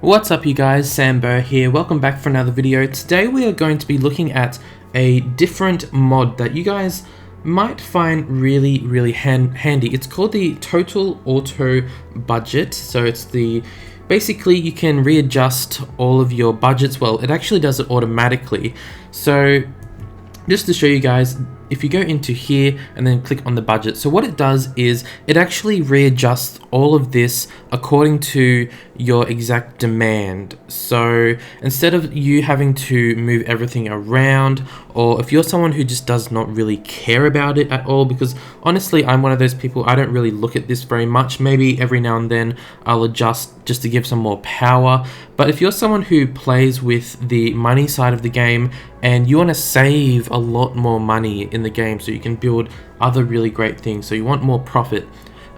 What's up you guys, Sambo here, welcome back for another video. Today we are going to be looking at a different mod that you guys might find really handy. It's called the Total Auto Budget. So it's basically you can readjust all of your budgets. Well, it actually does it automatically. So just to show you guys, if you go into here and then click on the budget, so what it does is it actually readjusts all of this according to your exact demand. So instead of you having to move everything around, or if you're someone who just does not really care about it at all, because honestly I'm one of those people, I don't really look at this very much. Maybe every now and then I'll adjust just to give some more power. But if you're someone who plays with the money side of the game and you want to save a lot more money in the game so you can build other really great things, so you want more profit,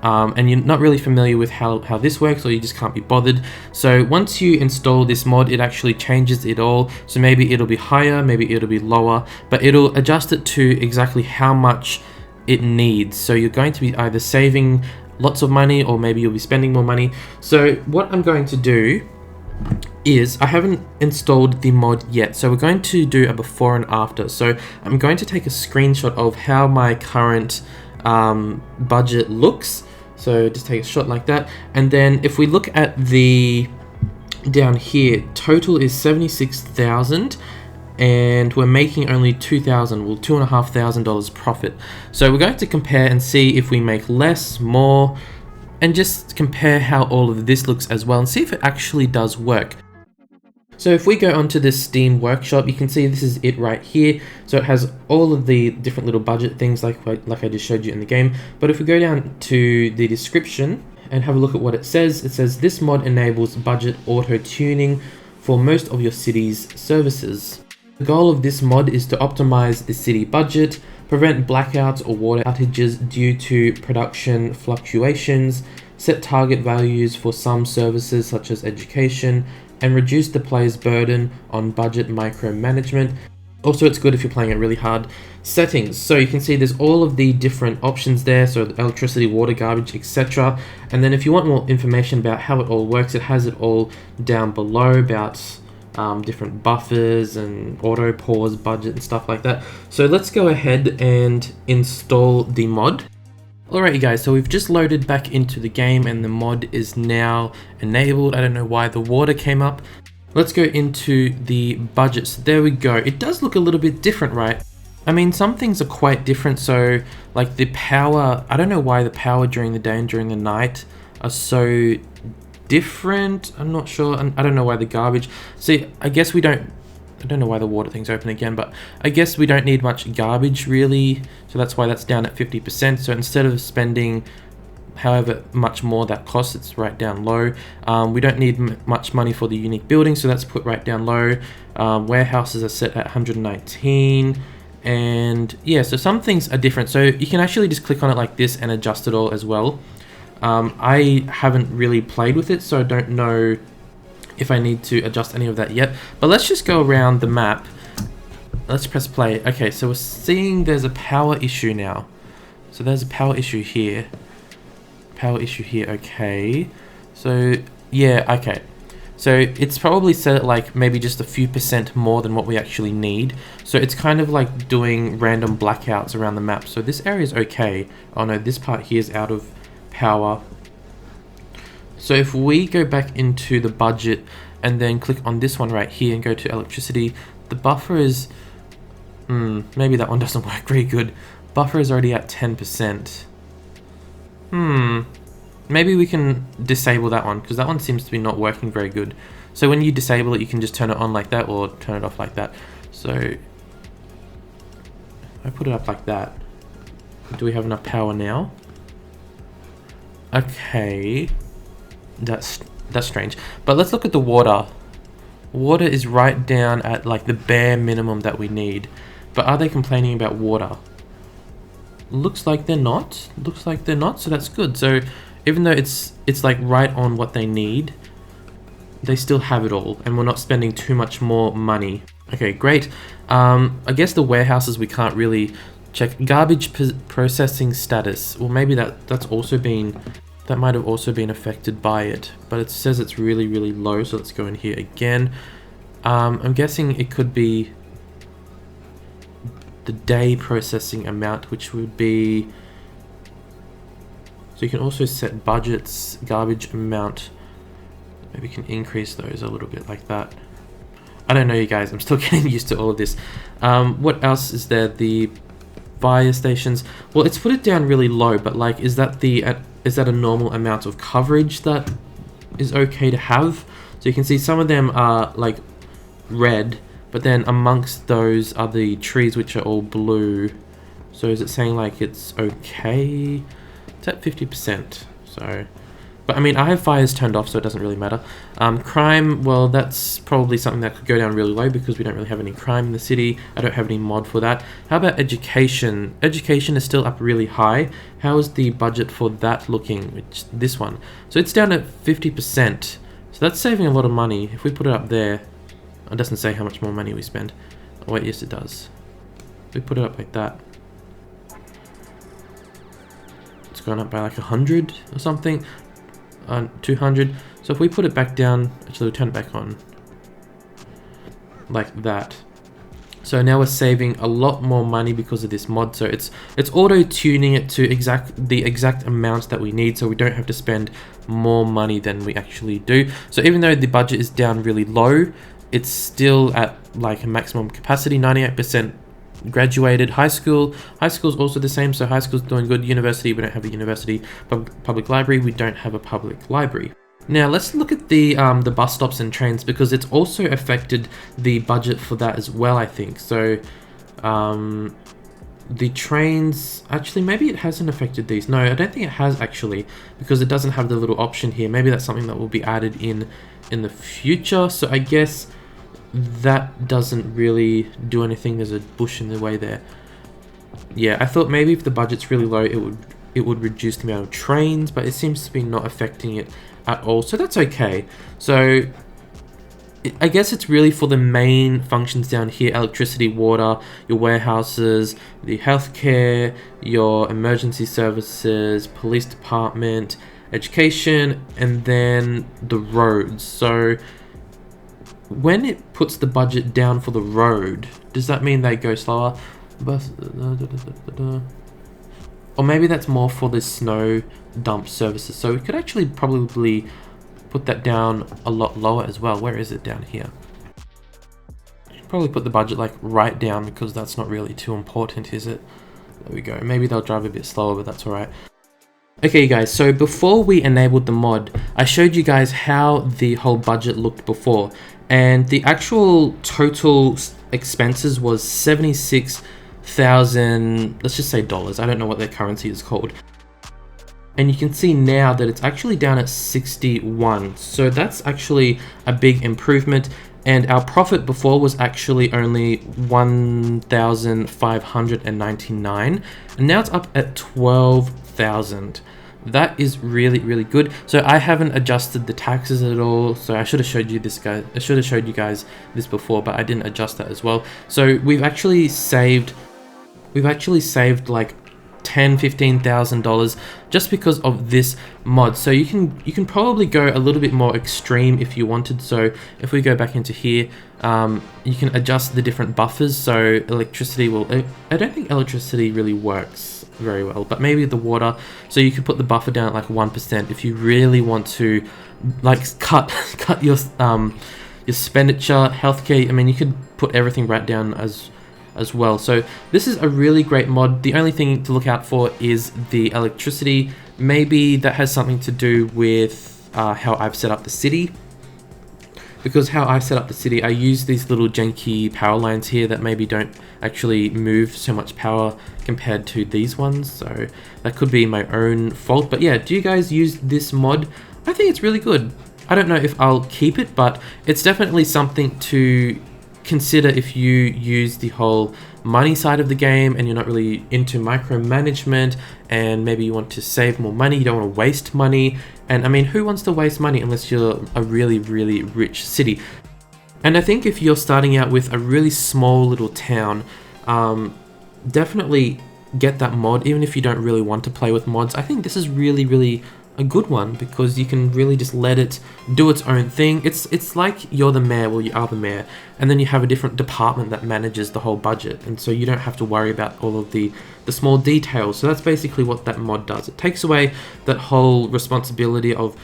and you're not really familiar with how this works, or you just can't be bothered, so once you install this mod it actually changes it all. So maybe it'll be higher, maybe it'll be lower, but it'll adjust it to exactly how much it needs. So you're going to be either saving lots of money or maybe you'll be spending more money. So what I'm going to do is, I haven't installed the mod yet, so we're going to do a before and after. So I'm going to take a screenshot of how my current budget looks. So just take a shot like that, and then if we look at the down here, total is 76,000 and we're making only 2,000, well $2,500 profit. So we're going to compare and see if we make less, more, and just compare how all of this looks as well and see if it actually does work. So if we go onto this Steam workshop, you can see this is it right here. So it has all of the different little budget things like I just showed you in the game. But if we go down to the description and have a look at what it says this mod enables budget auto tuning for most of your city's services. The goal of this mod is to optimize the city budget, prevent blackouts or water outages due to production fluctuations, set target values for some services such as education, and reduce the player's burden on budget micromanagement. Also, it's good if you're playing it really hard. Settings, so you can see there's all of the different options there, so the electricity, water, garbage, etc. And then if you want more information about how it all works, it has it all down below about different buffers and auto pause budget and stuff like that. So let's go ahead and install the mod. Alright you guys, so we've just loaded back into the game and the mod is now enabled. I don't know why the water came up. Let's go into the budget. So there we go. It does look a little bit different, right? I mean, some things are quite different. So like the power, I don't know why the power during the day and during the night are so different. I'm not sure. I don't know why the garbage. See, I guess I don't know why the water thing's open again, but I guess we don't need much garbage really, so that's why that's down at 50%. So instead of spending however much more that costs, it's right down low. We don't need much money for the unique building, so that's put right down low. Warehouses are set at 119, and yeah, so some things are different. So you can actually just click on it like this and adjust it all as well. I haven't really played with it, so I don't know if I need to adjust any of that yet, but let's just go around the map. Let's press play. Okay, so we're seeing there's a power issue now. So there's a power issue here. Okay, so yeah, okay, so it's probably set at like maybe just a few percent more than what we actually need. So it's kind of like doing random blackouts around the map. So this area is okay. Oh no, this part here is out of power. So if we go back into the budget and then click on this one right here and go to electricity, the buffer is, maybe that one doesn't work very good. Buffer is already at 10%. Maybe we can disable that one, because that one seems to be not working very good. So when you disable it, you can just turn it on like that or turn it off like that. So I put it up like that. Do we have enough power now? Okay. That's strange, but let's look at the water. Water is right down at like the bare minimum that we need, but are they complaining about water? Looks like they're not, so that's good. So even though it's like right on what they need, they still have it all and we're not spending too much more money. Okay, great. I guess the warehouses we can't really check. Garbage processing status, well maybe that's also been That might have also been affected by it, but it says it's really, really low. So let's go in here again. I'm guessing it could be the day processing amount, which would be, so you can also set budgets, garbage amount. Maybe you can increase those a little bit like that. I don't know, you guys, I'm still getting used to all of this. What else is there? The fire stations. Well, it's put it down really low, but like, is that a normal amount of coverage that is okay to have? So you can see some of them are like red, but then amongst those are the trees which are all blue. So is it saying like it's okay? It's at 50%. So, but I mean, I have fires turned off, so it doesn't really matter. Crime, well, that's probably something that could go down really low because we don't really have any crime in the city. I don't have any mod for that. How about education? Education is still up really high. How is the budget for that looking? Which, this one. So it's down at 50%. So that's saving a lot of money. If we put it up there, it doesn't say how much more money we spend. Oh wait, yes it does. If we put it up like that, it's gone up by like 100 or something. 200. So if we put it back down, actually we'll turn it back on like that. So now we're saving a lot more money because of this mod. So it's auto tuning it to the exact amount that we need, so we don't have to spend more money than we actually do. So even though the budget is down really low, it's still at like a maximum capacity. 98% graduated. High school's also the same, so high school's doing good. University, we don't have a university. Public library, we don't have a public library. Now let's look at the bus stops and trains, because it's also affected the budget for that as well, I think. So the trains, actually maybe it hasn't affected these. No, I don't think it has actually, because it doesn't have the little option here. Maybe that's something that will be added in the future. So I guess that doesn't really do anything. There's a bush in the way there. Yeah, I thought maybe if the budget's really low, it would reduce the amount of trains, but it seems to be not affecting it at all, so that's okay. So I guess it's really for the main functions down here: electricity, water, your warehouses, the healthcare, your emergency services, police department, education, and then the roads. So when it puts the budget down for the road, does that mean they go slower? Or maybe that's more for the snow dump services. So we could actually probably put that down a lot lower as well. Where is it down here? Probably put the budget like right down, because that's not really too important, is it? There we go. Maybe they'll drive a bit slower, but that's all right. Okay guys, so before we enabled the mod, I showed you guys how the whole budget looked before, and the actual total expenses was 76,000, let's just say dollars. I don't know what their currency is called. And you can see now that it's actually down at 61. So that's actually a big improvement. And our profit before was actually only 1,599. And now it's up at 12,000. That is really, really good. So I haven't adjusted the taxes at all. So I should have showed you this, guys. I should have showed you guys this before, but I didn't adjust that as well. So we've actually saved like $10,000-$15,000 just because of this mod. So you can probably go a little bit more extreme if you wanted. So if we go back into here, you can adjust the different buffers. So electricity will, I don't think electricity really works very well, but maybe the water. So you could put the buffer down at like 1% if you really want to like cut your expenditure. Healthcare, I mean, you could put everything right down as well. So this is a really great mod. The only thing to look out for is the electricity. Maybe that has something to do with how I've set up the city. Because how I set up the city, I use these little janky power lines here that maybe don't actually move so much power compared to these ones. So that could be my own fault. But yeah, do you guys use this mod? I think it's really good. I don't know if I'll keep it, but it's definitely something to consider if you use the whole money side of the game and you're not really into micromanagement, and maybe you want to save more money, you don't want to waste money. And I mean, who wants to waste money unless you're a really, really rich city? And I think if you're starting out with a really small little town, definitely get that mod, even if you don't really want to play with mods. I think this is really, really a good one because you can really just let it do its own thing. It's like you're the mayor, well, you are the mayor, and then you have a different department that manages the whole budget, and so you don't have to worry about all of the small details. So that's basically what that mod does. It takes away that whole responsibility of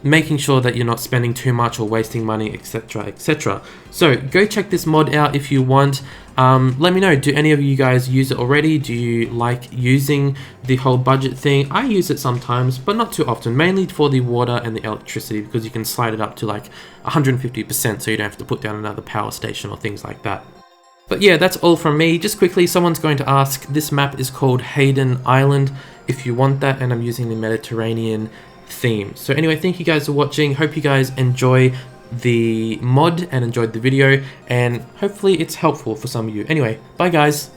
making sure that you're not spending too much or wasting money, etc, etc. So go check this mod out if you want. Let me know, do any of you guys use it already? Do you like using the whole budget thing? I use it sometimes, but not too often, mainly for the water and the electricity, because you can slide it up to like 150%, so you don't have to put down another power station or things like that. But yeah, that's all from me. Just quickly, someone's going to ask, this map is called Hayden Island if you want that, and I'm using the Mediterranean theme. So anyway, thank you guys for watching. Hope you guys enjoy the mod and enjoyed the video, and hopefully it's helpful for some of you. Anyway, bye guys.